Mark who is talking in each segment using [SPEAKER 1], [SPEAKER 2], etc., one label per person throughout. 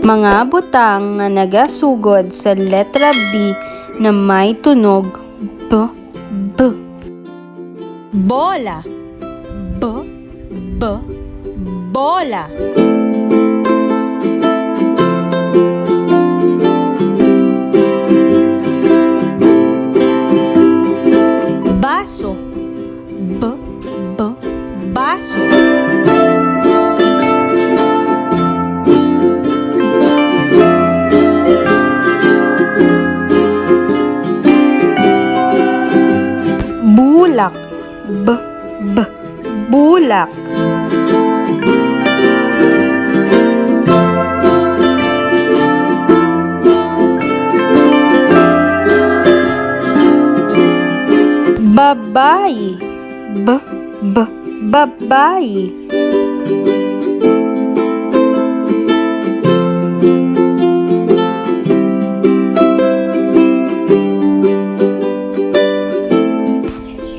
[SPEAKER 1] Mga butang nga nagasugod sa letra B na may tunog B, B. Bola. B, B, bola. Baso. B, B, baso. Bulak. B, B, bulak. Babae. B, B, babae.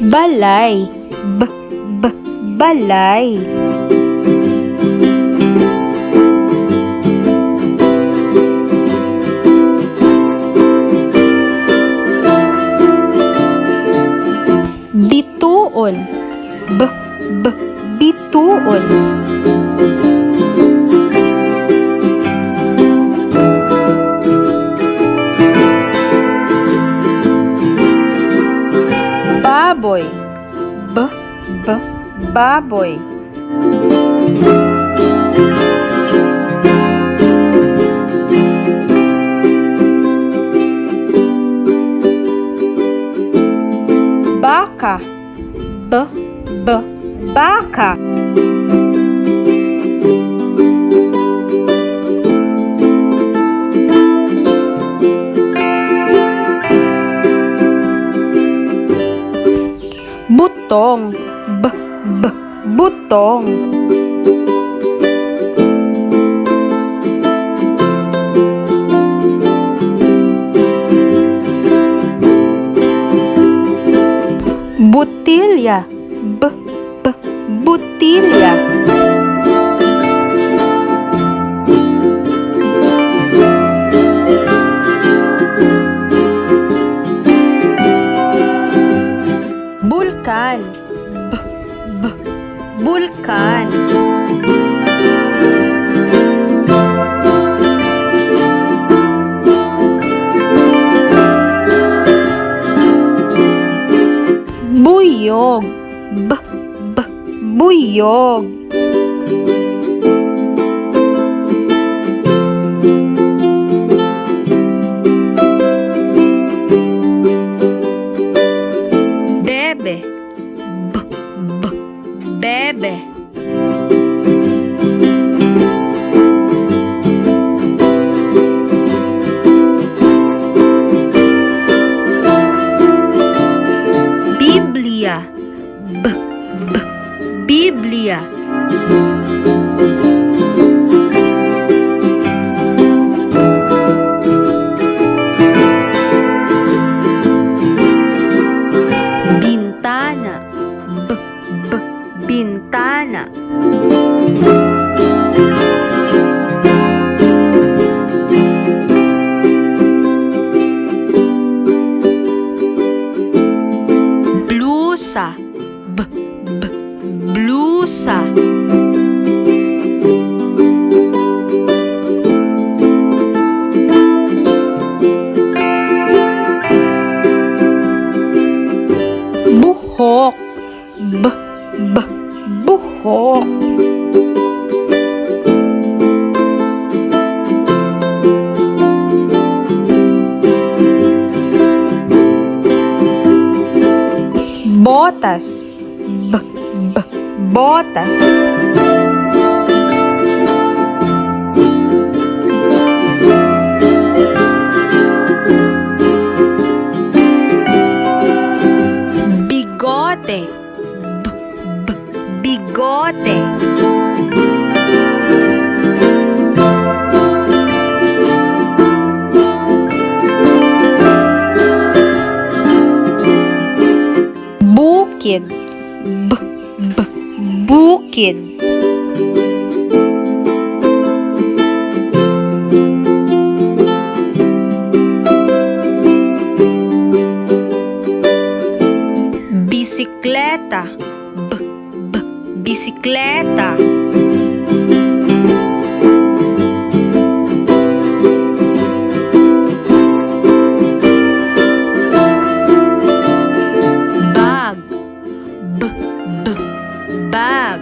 [SPEAKER 1] Balay. B, B, balay. Bituon. B, B, bituon. Baboy. B, B, baboy. Baka. B, B, baka. Butong. B, B, butong. Butilya. B, B, butilya. Bulkan. B, B, bulkan. Buyog. B, B, buyog. Bebe. B, B, bebe. Biblia. B, B, Biblia. Bintana. B, B, bintana. Blusa. B, B, blusa. Buhok. B, B, buhok. Botas. B, B, botas. Bigote. B, B, bigote. Bukid. B, B, bukid. bisikleta. Bag, bag.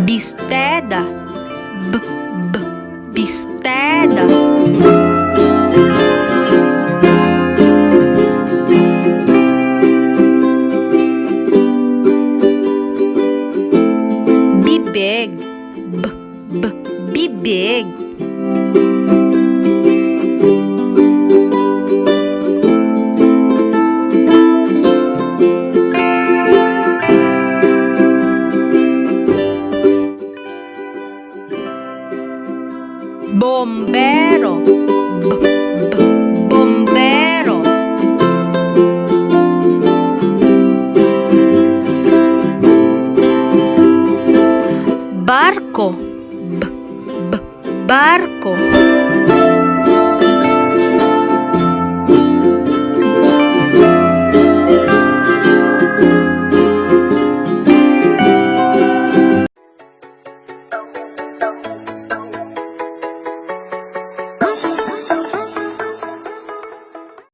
[SPEAKER 1] Bisteda, bisteda. Bibig, bibig. Bombero, bombero. Barco, barco.